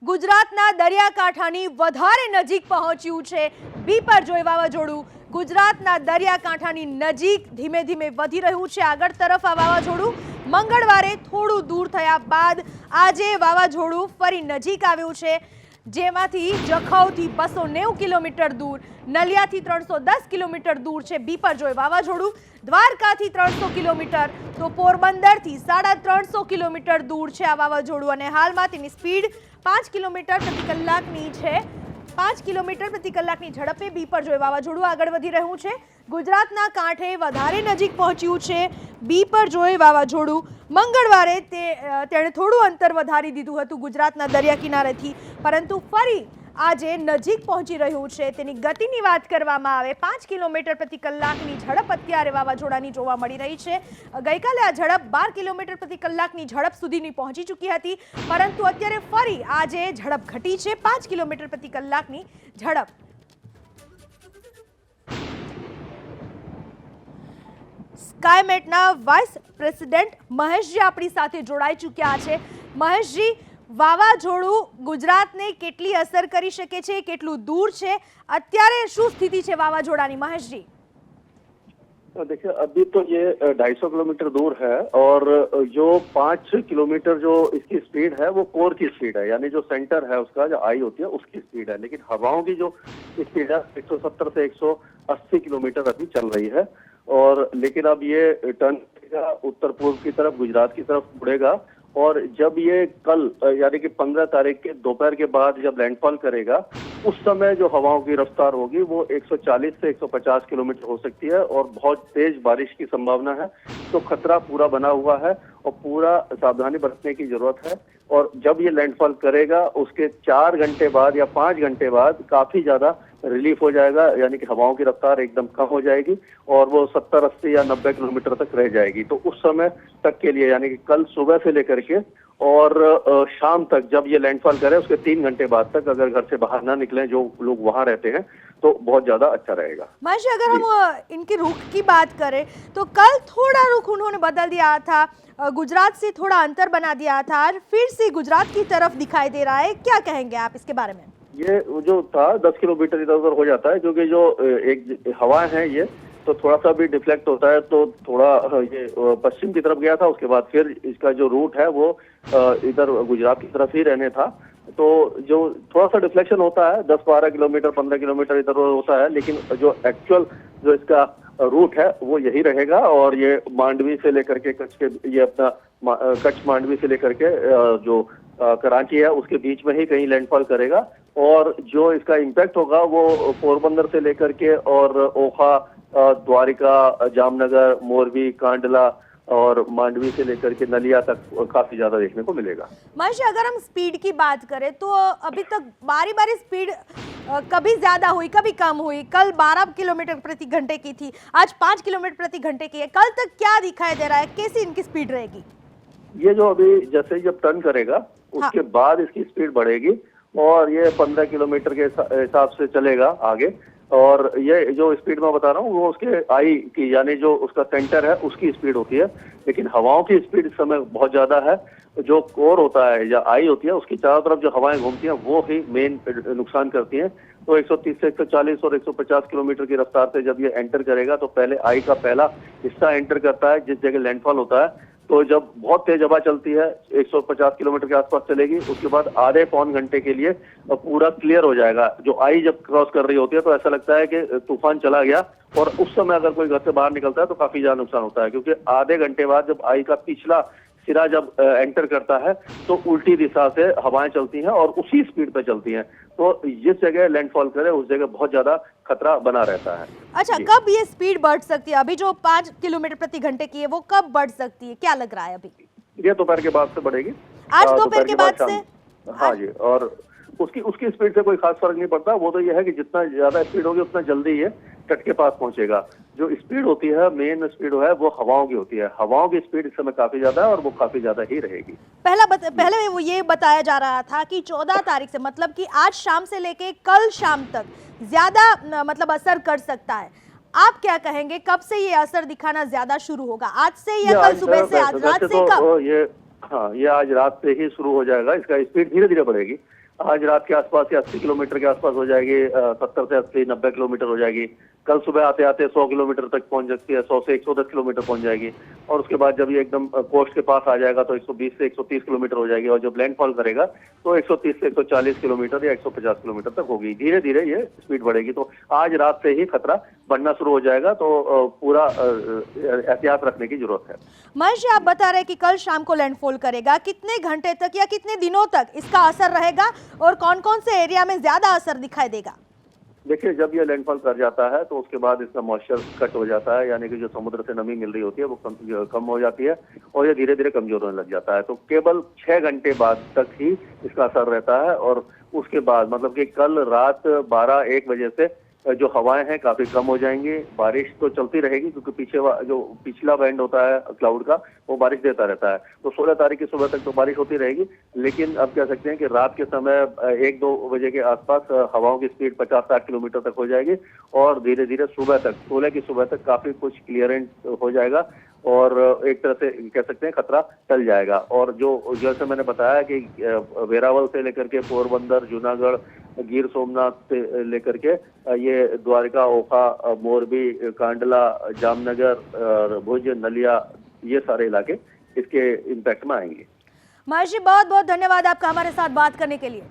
ગુજરાતના દરિયાકાંઠાની વધારે નજીક પહોંચ્યું છે બીપરજોય વાવાઝોડું। ગુજરાતના દરિયાકાંઠાની નજીક ધીમે ધીમે વધી રહ્યું છે આગળ તરફ આ વાવાઝોડું। મંગળવારે થોડું દૂર થયા બાદ આજે વાવાઝોડું ફરી નજીક આવ્યું છે, જેમાંથી જખૌથી 290 કિલોમીટર दूर, નલિયાથી 310 કિલોમીટર दूर છે બીપરજોય વાવાઝોડું। દ્વારકાથી 300 કિલોમીટર તો પોરબંદરથી 350 કિલોમીટર दूर છે આ વાવાઝોડું અને હાલમાં તેની સ્પીડ 5 કિલોમીટર પ્રતિ કલાકની છે। 5 કિલોમીટર પ્રતિ કલાકની ઝડપે બીપરજોય વાવાઝોડું આગળ વધી રહ્યું છે। ગુજરાતના કાંઠે વધારે નજીક પહોંચ્યું છે બીપરજોય વાવાઝોડું। મંગળવારે તેણે થોડું અંતર વધારી દીધું હતું ગુજરાતના દરિયા કિનારેથી, પરંતુ ફરી આજે નજીક પહોંચી રહ્યું છે। તેની ગતિની વાત કરવામાં આવે 5 કિલોમીટર પ્રતિ કલાકની ઝડપ અત્યારે વાવાઝોડાની જોવા મળી રહી છે। ગઈકાલે આ ઝડપ 12 કિલોમીટર પ્રતિ કલાકની ઝડપ સુધીની પહોંચી ચૂકી હતી, પરંતુ અત્યારે ફરી આજે ઝડપ ઘટી છે 5 કિલોમીટર પ્રતિ કલાકની ઝડપ। સ્કાયમેટના વાઇસ પ્રેસિડેન્ટ મહેશજી આપણી સાથે જોડાઈ ચૂક્યા છે। મહેશજી, વાવાઝોડું ગુજરાતને કેટલી અસર કરી શકે છે, કેટલું दूर છે, અત્યારે શું સ્થિતિ છે વાવાઝોડાની મહેશજી? देखिए, अभी तो ये 250 किलोमीटर दूर है और जो 5 किलोमीटर जो इसकी स्पीड है वो कोर की स्पीड है, यानी जो सेंटर है उसका जो आई होती है उसकी स्पीड है। लेकिन हवाओं की जो स्पीड है 170 से 180 किलोमीटर अभी चल रही है। और लेकिन अब ये टर्न उत्तर पूर्व की तरफ, गुजरात की तरफ मुड़ेगा और जब ये कल यानी कि 15 तारीख के दोपहर के बाद जब लैंडफॉल करेगा उस समय जो हवाओं की रफ्तार होगी वो 140 से 150 किलोमीटर हो सकती है और बहुत तेज बारिश की संभावना है। तो खतरा पूरा बना हुआ है और पूरा सावधानी बरतने की जरूरत है। और जब ये लैंडफॉल करेगा उसके 4 घंटे बाद या 5 घंटे बाद काफी ज्यादा रिलीफ हो जाएगा, यानी कि हवाओं की रफ्तार एकदम कम हो जाएगी और वो 70, 80 या 90 किलोमीटर तक रह जाएगी। तो उस समय तक के लिए, यानी कि कल सुबह से लेकर के और शाम तक जब ये लैंडफॉल करे उसके 3 घंटे बाद तक अगर घर से बाहर ना निकलें जो लोग वहां रहते हैं तो बहुत ज्यादा अच्छा रहेगा। महेश, अगर हम इनके रुख की बात करें तो कल थोड़ा रुख उन्होंने बदल दिया था, गुजरात से थोड़ा अंतर बना दिया था, आज फिर से गुजरात की तरफ दिखाई दे रहा है, क्या कहेंगे आप इसके बारे में? ये जो था 10 किलोमीटर इधर उधर हो जाता है, क्योंकि जो एक हवाएं हैं ये तो थोड़ा सा भी डिफ्लेक्ट होता है, तो थोड़ा ये पश्चिम की तरफ गया था, उसके बाद फिर इसका जो रूट है वो इधर गुजरात की तरफ ही रहने था। तो जो थोड़ा सा डिफ्लेक्शन होता है 10-12 किलोमीटर 15 किलोमीटर इधर उधर होता है, लेकिन जो एक्चुअल जो इसका रूट है वो यही रहेगा। और ये मांडवी से लेकर के कच्छ के, ये अपना कच्छ मांडवी से लेकर के जो कराची है उसके बीच में ही कहीं लैंडफॉल करेगा। और जो इसका इम्पैक्ट होगा वो पोरबंदर से लेकर के और ओखा, द्वारिका, जामनगर, मोरबी, कांडला और मांडवी से लेकर के नलिया तक काफी ज्यादा देखने को मिलेगा। महेश, अगर हम स्पीड की बात करें तो अभी तक बारी बारी स्पीड कभी ज्यादा हुई कभी कम हुई। कल 12 किलोमीटर प्रति घंटे की थी, आज 5 किलोमीटर प्रति घंटे की है। कल तक क्या दिखाई दे रहा है, कैसी इनकी स्पीड रहेगी? ये जो अभी जैसे जब टर्न करेगा उसके बाद इसकी स्पीड बढ़ेगी और ये 15 किलोमीटर के हिसाब से चलेगा आगे। और ये जो स्पीड मैं बता रहा हूँ वो उसके आई की, यानी जो उसका सेंटर है उसकी स्पीड होती है। लेकिन हवाओं की स्पीड इस समय बहुत ज्यादा है। जो कोर होता है या आई होती है उसकी चारों तरफ जो हवाएं घूमती हैं वो ही मेन नुकसान करती हैं। तो 130 से 140 और 150 किलोमीटर की रफ्तार से जब ये एंटर करेगा तो पहले आई का पहला हिस्सा एंटर करता है जिस जगह लैंडफॉल होता है। तो जब बहुत तेज हवा चलती है 150 किलोमीटर के आसपास चलेगी, उसके बाद आधे पौन घंटे के लिए पूरा क्लियर हो जाएगा। जो आई जब क्रॉस कर रही होती है तो ऐसा लगता है कि तूफान चला गया। और उस समय अगर कोई घर से बाहर निकलता है तो काफी ज्यादा नुकसान होता है, क्योंकि आधे घंटे बाद जब आई का पिछला सिरा जब एंटर करता है तो उल्टी दिशा से हवाएं चलती हैं और उसी स्पीड पे चलती हैं। तो जिस जगह लैंडफॉल करे उस जगह बहुत ज्यादा खतरा बना रहता है। अच्छा, कब ये स्पीड बढ़ सकती है? अभी जो 5 किलोमीटर प्रति घंटे की है वो कब बढ़ सकती है, क्या लग रहा है अभी? ये दोपहर के बाद से बढ़ेगी। आज दोपहर के बाद से? हाँ जी। और उसकी स्पीड से कोई खास फर्क नहीं पड़ता। वो तो ये है कि जितना ज्यादा स्पीड होगी उतना जल्दी ये तट के पास पहुंचेगा। जो स्पीड होती है, मेन स्पीड है वो हवाओं की होती है। हवाओं की स्पीड इस समय काफी ज्यादा है और वो काफी ज्यादा ही रहेगी। पहले वो ये बताया जा रहा था कि 14 तारीख से, मतलब कि आज शाम से लेके कल शाम तक ज्यादा मतलब असर कर सकता है। आप क्या कहेंगे, कब से ये असर दिखाना ज्यादा शुरू होगा? आज से या कल सुबह से, आज रात से, कब? ये आज रात से ही शुरू हो जाएगा। इसका स्पीड धीरे धीरे बढ़ेगी आज रात के आसपास या 80 किलोमीटर के आसपास हो जाएगी, 70 से 80 90 किलोमीटर हो जाएगी। कल सुबह आते आते 100 किलोमीटर तक पहुंच सकती है, 100 से 110 किलोमीटर पहुंच जाएगी। और उसके बाद जब ये एकदम कोस्ट के पास आ जाएगा तो 120 से 130 किलोमीटर हो जाएगी। और जब लैंडफॉल करेगा तो 130 से 140 किलोमीटर या 150 किलोमीटर तक होगी। धीरे धीरे ये स्पीड बढ़ेगी। तो आज रात से ही खतरा बढ़ना शुरू हो जाएगा। तो पूरा एहतियात रखने की जरूरत है। महेश जी, आप बता रहे कि कल शाम को लैंडफॉल करेगा, कितने घंटे तक या कितने दिनों तक इसका असर रहेगा और कौन कौन से एरिया में ज्यादा असर दिखाई देगा? देखिए, जब ये लैंडफॉल कर जाता है तो उसके बाद इसका मॉइस्चर कट हो जाता है, यानी कि जो समुद्र से नमी मिल रही होती है वो कम हो जाती है और ये धीरे धीरे कमजोर होने लग जाता है। तो केवल 6 घंटे बाद तक ही इसका असर रहता है। और उसके बाद मतलब कि कल रात 12-1 बजे से जो हवाएं हैं काफी कम हो जाएंगी। बारिश तो चलती रहेगी क्योंकि जो पिछला बैंड होता है क्लाउड का वो बारिश देता रहता है। तो 16 तारीख की सुबह तक तो बारिश होती रहेगी। लेकिन अब कह सकते हैं कि रात के समय 1-2 बजे के आसपास हवाओं की स्पीड 50-60 किलोमीटर तक हो जाएगी और धीरे धीरे सुबह तक 16 की सुबह तक काफी कुछ क्लियरेंस हो जाएगा और एक तरह से कह सकते हैं खतरा टल जाएगा। और जो जैसे मैंने बताया कि वेरावल से लेकर के पोरबंदर, जूनागढ़, गिर सोमनाथ से लेकर के ये द्वारका, ओखा, मोरबी, कांडला, जामनगर, भुज, नलिया, ये सारे इलाके इसके इम्पैक्ट में आएंगे। महेश जी, बहुत बहुत धन्यवाद आपका हमारे साथ बात करने के लिए।